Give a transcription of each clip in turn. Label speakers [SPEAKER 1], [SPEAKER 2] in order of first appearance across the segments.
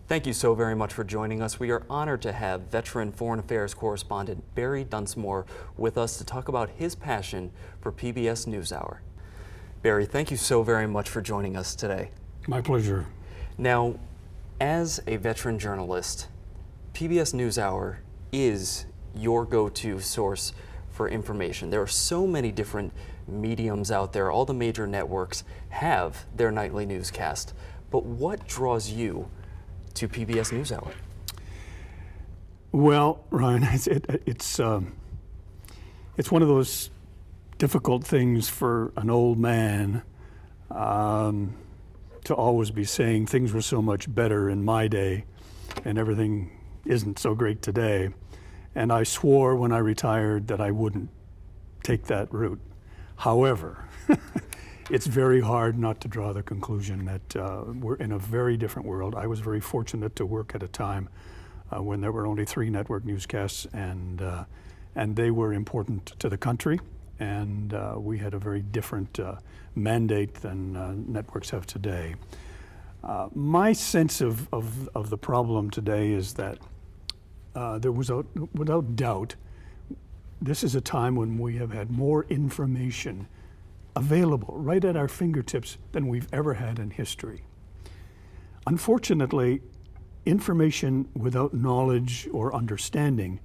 [SPEAKER 1] Thank you so very much for joining us. We are honored to have veteran foreign affairs correspondent Barrie Dunsmore with us to talk about his passion for PBS Newshour. Barrie, thank you so very much for joining us today.
[SPEAKER 2] My pleasure.
[SPEAKER 1] Now, as a veteran journalist, PBS Newshour is your go-to source for information. There are so many different mediums out there. All the major networks have their nightly newscast. But what draws you to PBS Newshour?
[SPEAKER 2] Well, Ryan, it's one of those difficult things for an old man to always be saying things were so much better in my day and everything isn't so great today. And I swore when I retired that I wouldn't take that route. However, it's very hard not to draw the conclusion that we're in a very different world. I was very fortunate to work at a time when there were only 3 network newscasts, and they were important to the country, and we had a very different mandate than networks have today. My sense of the problem today is that there was, without doubt, this is a time when we have had more information available right at our fingertips than we've ever had in history. Unfortunately, information without knowledge or understanding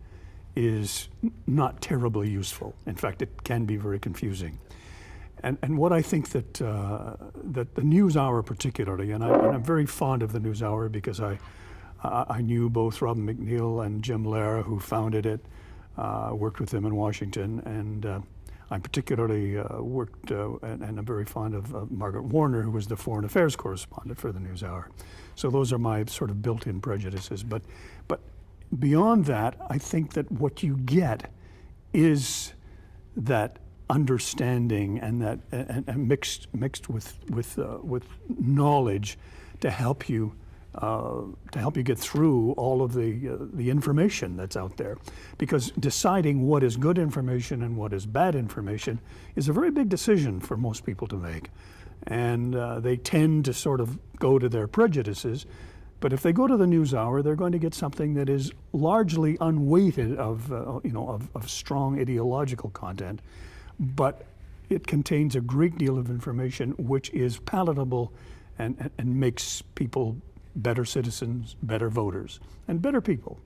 [SPEAKER 2] is not terribly useful. In fact, it can be very confusing. And what I think that that the NewsHour particularly, and I'm very fond of the NewsHour because I knew both Robin McNeil and Jim Lehrer, who founded it, worked with them in Washington, and I particularly worked and I'm very fond of Margaret Warner, who was the foreign affairs correspondent for the NewsHour. So those are my sort of built-in prejudices. But beyond that, I think that what you get is that understanding and that and mixed with knowledge to help you get through all of the information that's out there. Because deciding what is good information and what is bad information is a very big decision for most people to make. And they tend to sort of go to their prejudices. But if they go to the NewsHour, they're going to get something that is largely unweighted of strong ideological content. But it contains a great deal of information which is palatable and makes people better citizens, better voters, and better people.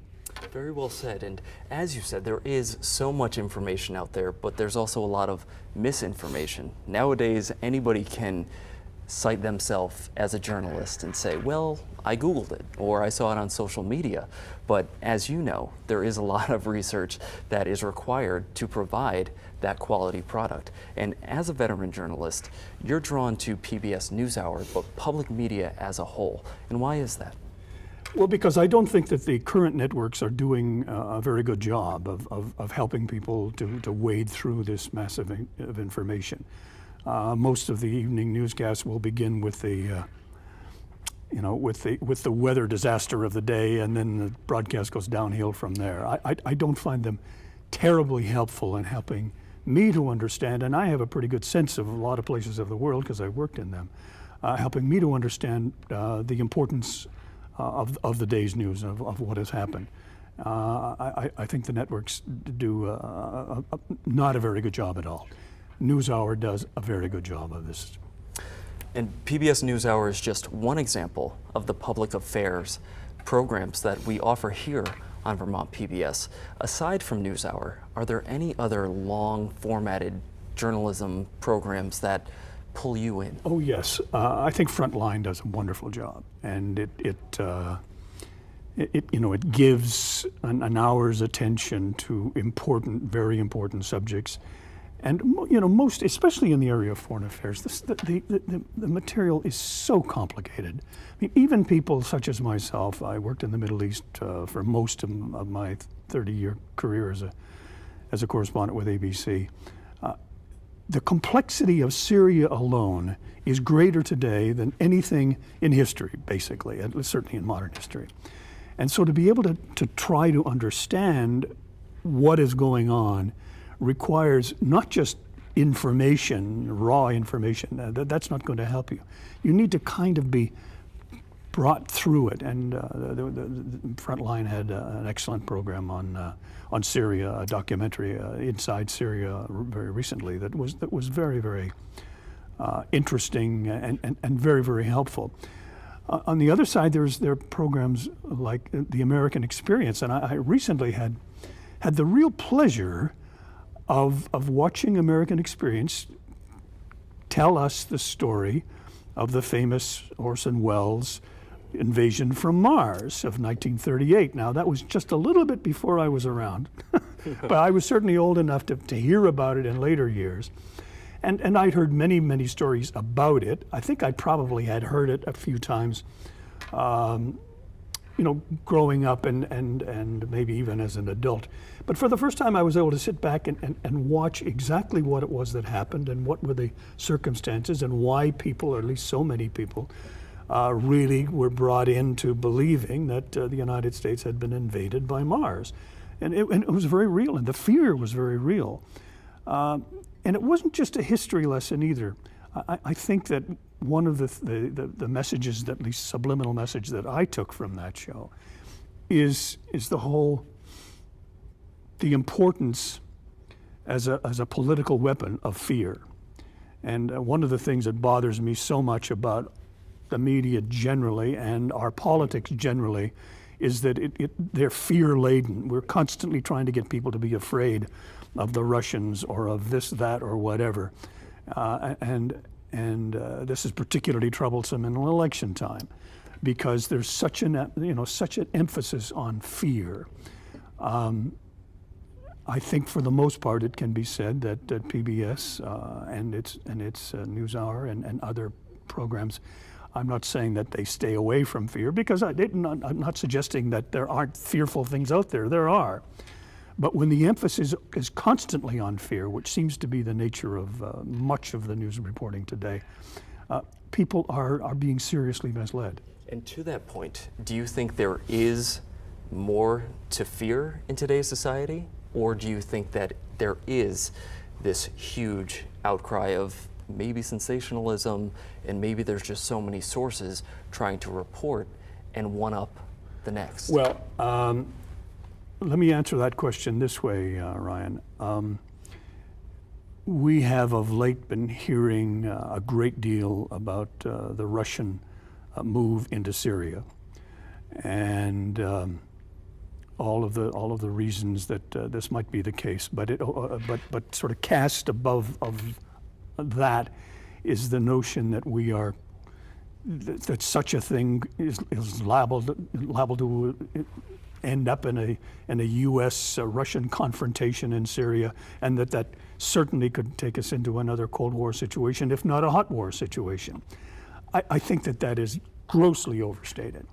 [SPEAKER 1] Very well said. And as you said, there is so much information out there, but there's also a lot of misinformation. Nowadays, anybody can cite themselves as a journalist and say, well, I Googled it, or I saw it on social media. But as you know, there is a lot of research that is required to provide that quality product. And as a veteran journalist, you're drawn to PBS NewsHour, but public media as a whole. And why is that?
[SPEAKER 2] Well, because I don't think that the current networks are doing a very good job of helping people to wade through this massive of information. Most of the evening newscasts will begin with the with the weather disaster of the day, and then the broadcast goes downhill from there. I don't find them terribly helpful in helping me to understand, and I have a pretty good sense of a lot of places of the world because I worked in them, helping me to understand the importance of the day's news and of what has happened. I think the networks do not a very good job at all. NewsHour does a very good job of this.
[SPEAKER 1] And PBS NewsHour is just one example of the public affairs programs that we offer here on Vermont PBS. Aside from NewsHour, are there any other long formatted journalism programs that pull you in?
[SPEAKER 2] Oh yes, I think Frontline does a wonderful job, and it gives an hour's attention to very important subjects. And most, especially in the area of foreign affairs, the material is so complicated. I mean, even people such as myself, I worked in the Middle East for most of my 30-year career as a correspondent with ABC. The complexity of Syria alone is greater today than anything in history, basically, certainly in modern history. And so to be able to try to understand what is going on requires not just information, raw information. That's not going to help you. You need to kind of be brought through it. And the Frontline had an excellent program on Syria, a documentary inside Syria very recently that was very, very interesting and very, very helpful. On the other side, there are programs like the American Experience, and I recently had the real pleasure of watching American Experience tell us the story of the famous Orson Welles invasion from Mars of 1938. Now, that was just a little bit before I was around, but I was certainly old enough to hear about it in later years. And I'd heard many, many stories about it. I think I probably had heard it a few times, growing up and maybe even as an adult. But for the first time, I was able to sit back and watch exactly what it was that happened and what were the circumstances and why people, or at least so many people, really were brought into believing that the United States had been invaded by Mars. And it was very real, and the fear was very real. And it wasn't just a history lesson either. I think that one of the messages, at least subliminal message that I took from that show, is the importance as a political weapon of fear. And one of the things that bothers me so much about the media generally and our politics generally is that they're fear-laden. We're constantly trying to get people to be afraid of the Russians or of this, that, or whatever. And this is particularly troublesome in an election time because there's such an emphasis on fear. I think for the most part it can be said that PBS and its NewsHour and other programs, I'm not saying that they stay away from fear because I'm not suggesting that there aren't fearful things out there. There are. But when the emphasis is constantly on fear, which seems to be the nature of much of the news reporting today, people are being seriously misled.
[SPEAKER 1] And to that point, do you think there is more to fear in today's society? Or do you think that there is this huge outcry of maybe sensationalism and maybe there's just so many sources trying to report and one-up the next?
[SPEAKER 2] Well, let me answer that question this way, Ryan. We have of late been hearing a great deal about the Russian move into Syria, and all of the reasons that this might be the case. But but sort of cast above of that is the notion that that such a thing is liable to end up in a U.S.-Russian confrontation in Syria, and that certainly could take us into another Cold War situation, if not a hot war situation. I think that is grossly overstated.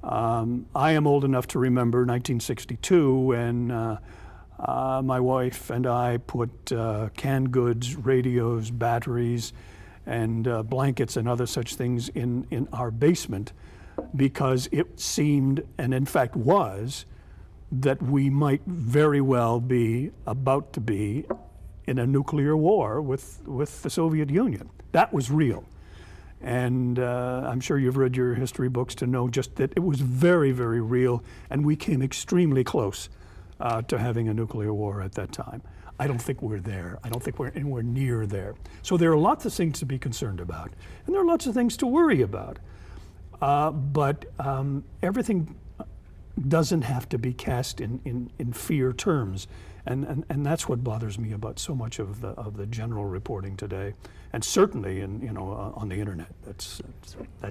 [SPEAKER 2] I am old enough to remember 1962 when my wife and I put canned goods, radios, batteries, and blankets and other such things in our basement, because it seemed, and in fact was, that we might very well be about to be in a nuclear war with the Soviet Union. That was real. And I'm sure you've read your history books to know just that it was very, very real, and we came extremely close to having a nuclear war at that time. I don't think we're there. I don't think we're anywhere near there. So there are lots of things to be concerned about, and there are lots of things to worry about. But everything doesn't have to be cast in fear terms, and that's what bothers me about so much of the general reporting today, and certainly on the internet. That's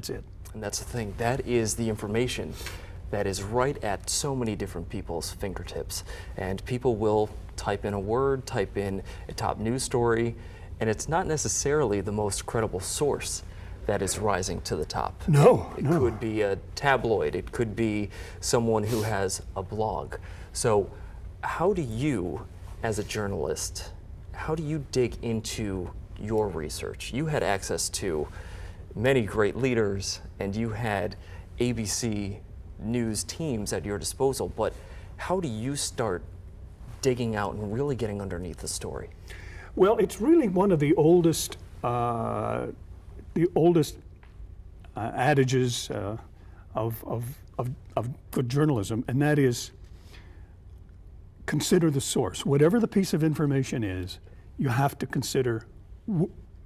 [SPEAKER 2] it.
[SPEAKER 1] And that's the thing. That is the information that is right at so many different people's fingertips, and people will type in a word, type in a top news story, and it's not necessarily the most credible source that is rising to the top.
[SPEAKER 2] No.
[SPEAKER 1] It could be a tabloid, it could be someone who has a blog. So how do you, as a journalist, how do you dig into your research? You had access to many great leaders and you had ABC News teams at your disposal, but how do you start digging out and really getting underneath the story?
[SPEAKER 2] Well, it's really one of the oldest adages of good journalism, and that is consider the source. Whatever the piece of information is, you have to consider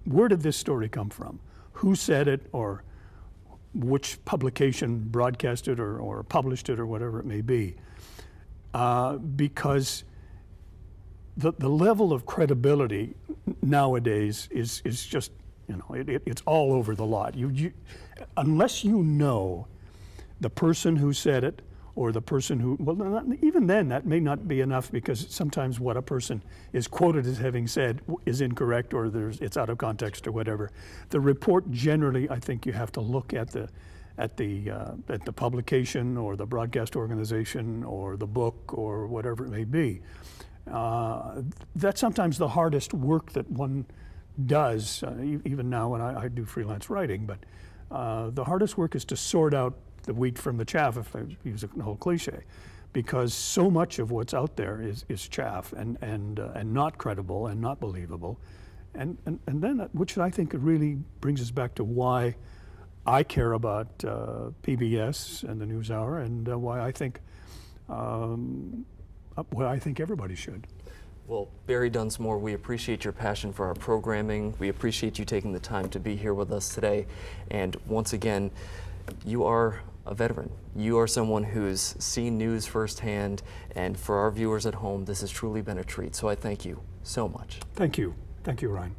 [SPEAKER 2] where did this story come from? Who said it, or which publication broadcast it or published it, or whatever it may be. Because the level of credibility nowadays is just, it's all over the lot. Unless you know the person who said it, or the person who, even then that may not be enough, because sometimes what a person is quoted as having said is incorrect, or it's out of context or whatever. The report generally, I think you have to look at the publication or the broadcast organization or the book or whatever it may be. That's sometimes the hardest work that one does, even now when I do freelance writing, but the hardest work is to sort out the wheat from the chaff, if I use an old cliche, because so much of what's out there is chaff and not credible and not believable, and then, which I think really brings us back to why I care about PBS and the NewsHour, and why I think everybody should.
[SPEAKER 1] Well, Barrie Dunsmore, we appreciate your passion for our programming. We appreciate you taking the time to be here with us today. And once again, you are a veteran. You are someone who's seen news firsthand, and for our viewers at home, this has truly been a treat. So I thank you so much.
[SPEAKER 2] Thank you. Thank you, Ryan.